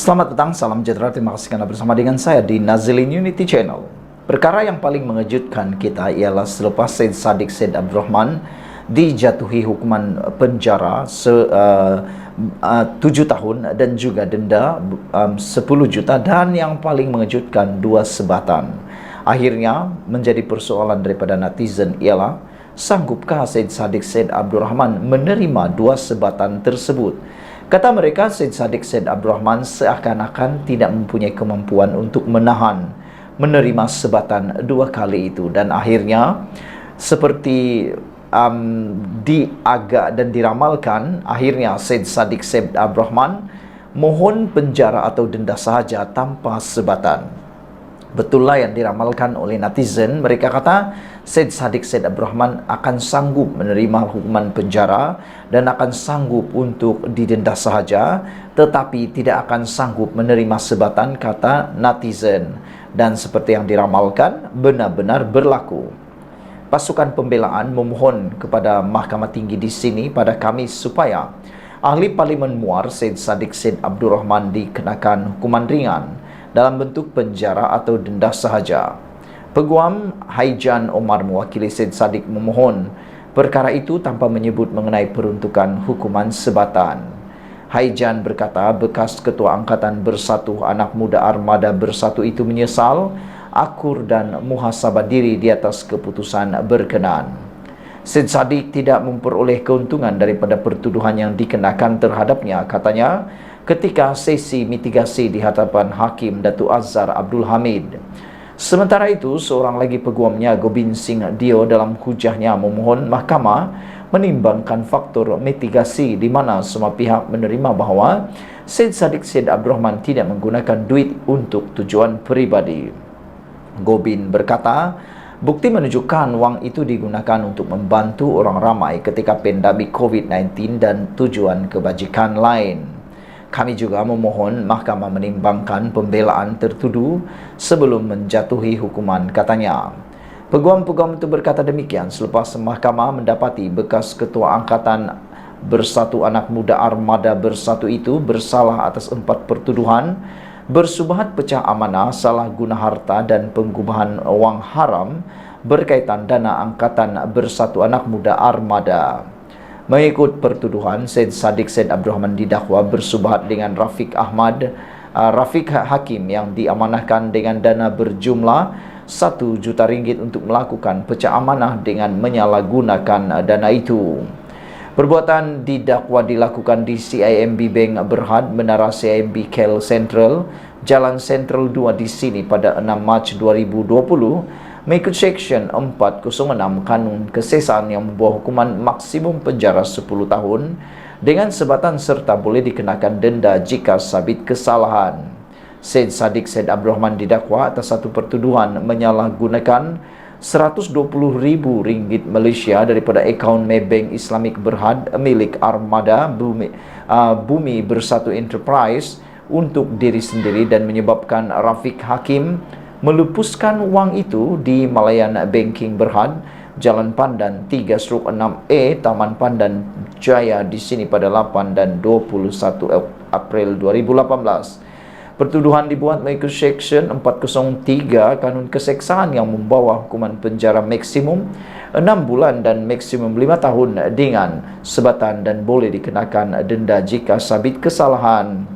Selamat petang, salam sejahtera. Terima kasih karena bersama dengan saya di Nazilin Unity Channel. Perkara yang paling mengejutkan kita ialah selepas Syed Saddiq Syed Abdurrahman dijatuhi hukuman penjara 7 tahun dan juga denda 10 juta, dan yang paling mengejutkan 2 sebatan. Akhirnya menjadi persoalan daripada netizen ialah, sanggupkah Syed Saddiq Syed Abdurrahman menerima 2 sebatan tersebut? Kata mereka, Syed Saddiq Syed Abdurrahman seakan-akan tidak mempunyai kemampuan untuk menerima sebatan 2 kali itu, dan akhirnya seperti diagak dan diramalkan, akhirnya Syed Saddiq Syed Abdurrahman mohon penjara atau denda sahaja tanpa sebatan. Betullah yang diramalkan oleh netizen. Mereka kata Syed Saddiq Syed Abdurrahman akan sanggup menerima hukuman penjara dan akan sanggup untuk didenda sahaja, tetapi tidak akan sanggup menerima sebatan, kata netizen. Dan seperti yang diramalkan, benar-benar berlaku. Pasukan pembelaan memohon kepada Mahkamah Tinggi di sini pada Khamis supaya Ahli Parlimen Muar Syed Saddiq Syed Abdurrahman dikenakan hukuman ringan dalam bentuk penjara atau denda sahaja. Peguam Haijan Omar mewakili Syed Saddiq memohon perkara itu tanpa menyebut mengenai peruntukan hukuman sebatan. Haijan berkata bekas Ketua Angkatan Bersatu Anak Muda Armada Bersatu itu menyesal, akur dan muhasabah diri di atas keputusan berkenaan. Syed Saddiq tidak memperoleh keuntungan daripada pertuduhan yang dikenakan terhadapnya, katanya ketika sesi mitigasi di hadapan Hakim Datuk Azhar Abdul Hamid. Sementara itu, seorang lagi peguamnya, Gobind Singh Dio, dalam hujahnya memohon mahkamah menimbangkan faktor mitigasi di mana semua pihak menerima bahawa Syed Saddiq Syed Abdurrahman tidak menggunakan duit untuk tujuan peribadi. Gobind berkata, bukti menunjukkan wang itu digunakan untuk membantu orang ramai ketika pandemik COVID-19 dan tujuan kebajikan lain. Kami juga memohon mahkamah menimbangkan pembelaan tertuduh sebelum menjatuhi hukuman, katanya. Peguam-peguam itu berkata demikian selepas mahkamah mendapati bekas Ketua Angkatan Bersatu Anak Muda Armada Bersatu itu bersalah atas 4 pertuduhan: bersubahat pecah amanah, salah guna harta dan penggubahan wang haram berkaitan dana Angkatan Bersatu Anak Muda Armada. Mengikut pertuduhan, Syed Saddiq Syed Abdurrahman didakwa bersubahat dengan Rafiq Hakim yang diamanahkan dengan dana berjumlah 1 juta ringgit untuk melakukan pecah amanah dengan menyalahgunakan dana itu. Perbuatan didakwa dilakukan di CIMB Bank Berhad, Menara CIMB KL Central, Jalan Central 2 di sini pada 6 Mac 2020 mengikut Seksyen 406 Kanun Kesesan yang membawa hukuman maksimum penjara 10 tahun dengan sebatan serta boleh dikenakan denda jika sabit kesalahan. Syed Saddiq Syed Abdurrahman didakwa atas 1 pertuduhan menyalahgunakan RM120,000 Malaysia daripada akaun Maybank Islamic Berhad milik Armada Bumi Bersatu Enterprise untuk diri sendiri dan menyebabkan Rafiq Hakim melupuskan wang itu di Malayan Banking Berhad, Jalan Pandan 3/6A, Taman Pandan Jaya di sini pada 8 dan 21 April 2018. Pertuduhan dibuat mengikut Seksyen 403 Kanun Keseksaan yang membawa hukuman penjara maksimum 6 bulan dan maksimum 5 tahun dengan sebatan dan boleh dikenakan denda jika sabit kesalahan.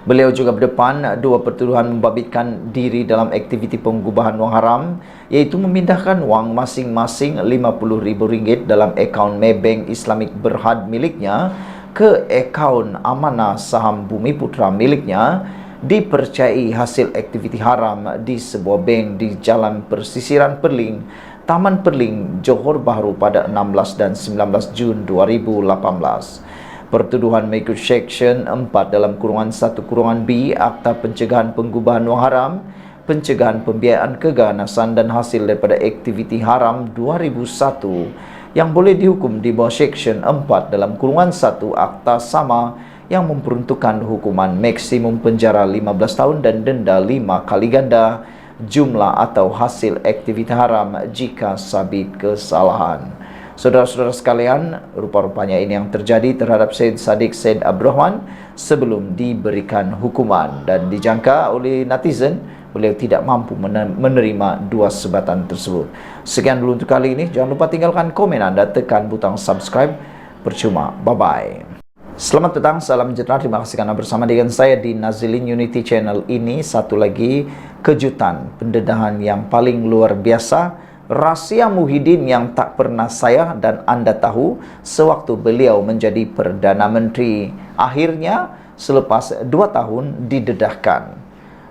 Beliau juga berdepan 2 pertuduhan membabitkan diri dalam aktiviti penggubahan wang haram, iaitu memindahkan wang masing-masing RM50,000 dalam akaun Maybank Islamic Berhad miliknya ke akaun amanah saham Bumi Putra miliknya, dipercayai hasil aktiviti haram di sebuah bank di Jalan Persisiran Perling, Taman Perling, Johor Bahru pada 16 dan 19 Jun 2018. Pertuduhan mengikut Seksyen 4(1)(b) Akta Pencegahan Penggubahan Wang Haram, Pencegahan Pembiayaan Keganasan dan Hasil daripada Aktiviti Haram 2001 yang boleh dihukum di bawah Seksyen 4(1) Akta sama yang memperuntukkan hukuman maksimum penjara 15 tahun dan denda 5 kali ganda jumlah atau hasil aktiviti haram jika sabit kesalahan. Saudara-saudara sekalian, rupa-rupanya ini yang terjadi terhadap Syed Saddiq Syed Abdurrahman sebelum diberikan hukuman, dan dijangka oleh netizen beliau tidak mampu menerima dua sebatan tersebut. Sekian dulu untuk kali ini. Jangan lupa tinggalkan komen Anda, tekan butang subscribe. Percuma. Bye-bye. Selamat datang, salam sejahtera. Terima kasih karena bersama dengan saya di Nazilin Unity Channel ini. Satu lagi kejutan pendedahan yang paling luar biasa, rahasia Muhyiddin yang tak pernah saya dan Anda tahu sewaktu beliau menjadi Perdana Menteri. Akhirnya selepas 2 tahun didedahkan.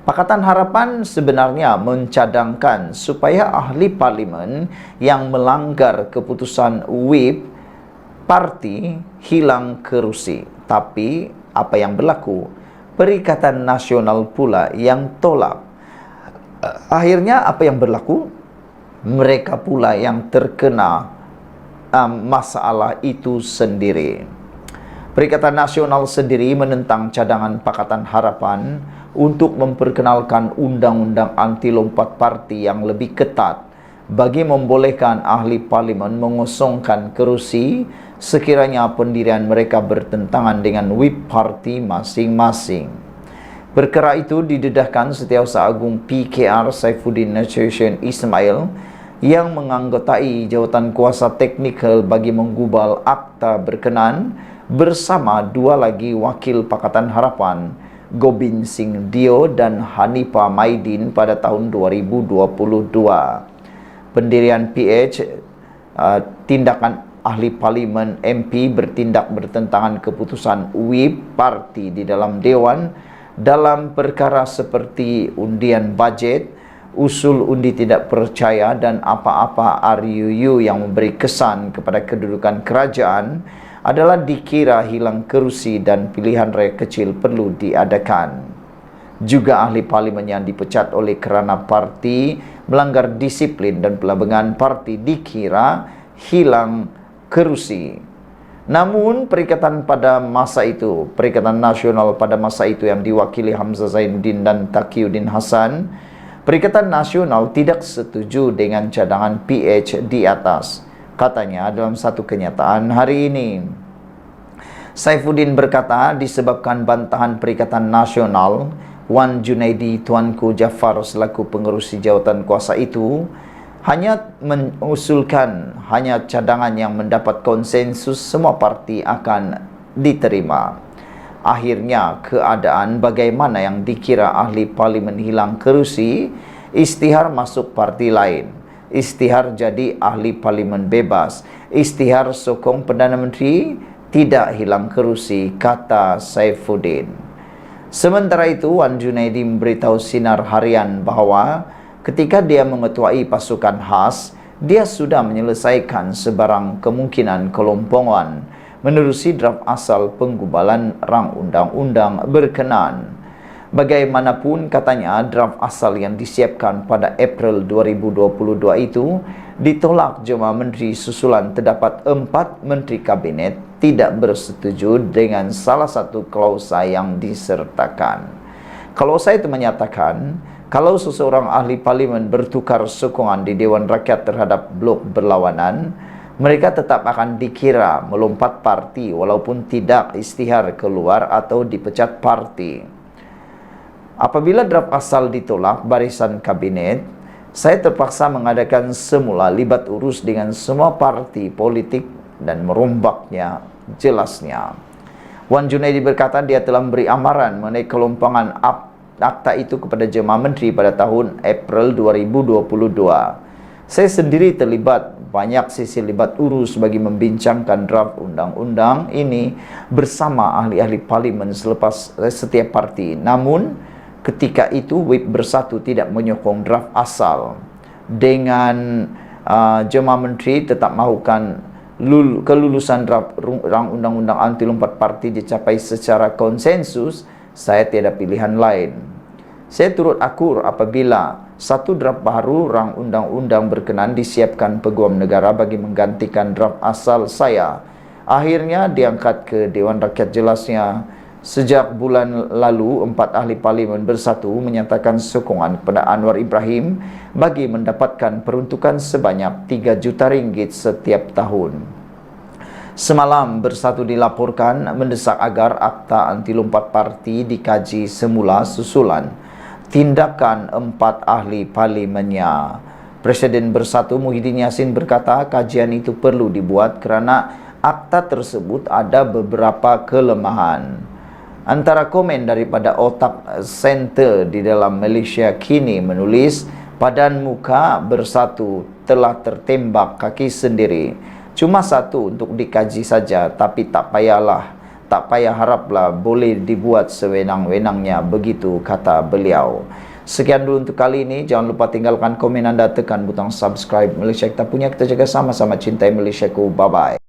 Pakatan Harapan sebenarnya mencadangkan supaya ahli parlimen yang melanggar keputusan whip parti hilang kerusi. Tapi apa yang berlaku? Perikatan Nasional pula yang tolak. Akhirnya apa yang berlaku? Mereka pula yang terkena masalah itu sendiri. Perikatan Nasional sendiri menentang cadangan Pakatan Harapan untuk memperkenalkan undang-undang anti lompat parti yang lebih ketat bagi membolehkan ahli parlimen mengosongkan kerusi sekiranya pendirian mereka bertentangan dengan whip parti masing-masing. Perkara itu didedahkan Setiausaha Agung PKR Saifuddin Nasruddin Ismail yang menganggotai jawatan kuasa teknikal bagi menggubal akta berkenan bersama 2 lagi wakil Pakatan Harapan, Gobind Singh Dio dan Hanifah Maidin pada tahun 2022. Pendirian PH, tindakan ahli parlimen MP bertindak bertentangan keputusan whip parti di dalam Dewan dalam perkara seperti undian bajet, usul undi tidak percaya dan apa-apa RUU yang memberi kesan kepada kedudukan kerajaan adalah dikira hilang kerusi dan pilihan raya kecil perlu diadakan. Juga ahli parlimen yang dipecat oleh kerana parti melanggar disiplin dan pelabangan parti dikira hilang kerusi. Namun Perikatan Nasional pada masa itu yang diwakili Hamzah Zainuddin dan Taqiyuddin Hasan, Perikatan Nasional tidak setuju dengan cadangan PH di atas. Katanya dalam satu kenyataan hari ini, Saifuddin berkata disebabkan bantahan Perikatan Nasional, Wan Junaidi Tuanku Jaafar selaku pengerusi jawatan kuasa itu hanya mengusulkan cadangan yang mendapat konsensus semua parti akan diterima. Akhirnya keadaan bagaimana yang dikira ahli parlimen hilang kerusi, istihar masuk parti lain. Istihar jadi ahli parlimen bebas. Istihar sokong Perdana Menteri tidak hilang kerusi, kata Saifuddin. Sementara itu, Wan Junaidi memberitahu Sinar Harian bahawa ketika dia mengetuai pasukan khas, dia sudah menyelesaikan sebarang kemungkinan kelompongan menerusi draft asal penggubalan rang undang-undang berkenan. Bagaimanapun katanya, draft asal yang disiapkan pada April 2022 itu ditolak Jemaah Menteri susulan terdapat 4 Menteri Kabinet tidak bersetuju dengan salah satu klausa yang disertakan. Klausa itu menyatakan, kalau seseorang ahli parlimen bertukar sokongan di Dewan Rakyat terhadap blok berlawanan, mereka tetap akan dikira melompat parti walaupun tidak istihar keluar atau dipecat parti. Apabila draft asal ditolak barisan kabinet, saya terpaksa mengadakan semula libat urus dengan semua parti politik dan merombaknya jelasnya. Wan Junaidi berkata dia telah memberi amaran mengenai kelompangan akta itu kepada Jemaah Menteri pada tahun April 2022. Saya sendiri terlibat banyak sesi libat urus bagi membincangkan draft undang-undang ini bersama ahli-ahli parlimen selepas setiap parti. Namun ketika itu whip bersatu tidak menyokong draft asal. Dengan Jemaah Menteri tetap mahukan kelulusan draft rang undang-undang anti lompat parti dicapai secara konsensus, saya tiada pilihan lain. Saya turut akur apabila satu draft baru rang undang-undang berkenan disiapkan Peguam Negara bagi menggantikan draft asal saya. Akhirnya diangkat ke Dewan Rakyat jelasnya. Sejak bulan lalu, 4 ahli parlimen bersatu menyatakan sokongan kepada Anwar Ibrahim bagi mendapatkan peruntukan sebanyak 3 juta ringgit setiap tahun. Semalam Bersatu dilaporkan mendesak agar Akta Anti Lompat Parti dikaji semula susulan tindakan 4 ahli parlimennya. Presiden Bersatu Muhyiddin Yassin berkata kajian itu perlu dibuat kerana akta tersebut ada beberapa kelemahan. Antara komen daripada otak center di dalam Malaysia kini menulis padan muka Bersatu telah tertembak kaki sendiri. Cuma satu untuk dikaji saja, tapi tak payah haraplah boleh dibuat sewenang-wenangnya, begitu kata beliau. Sekian dulu untuk kali ini. Jangan lupa tinggalkan komen anda, tekan butang subscribe. Malaysia kita punya, kita jaga sama-sama cintai Malaysiaku. Bye-bye.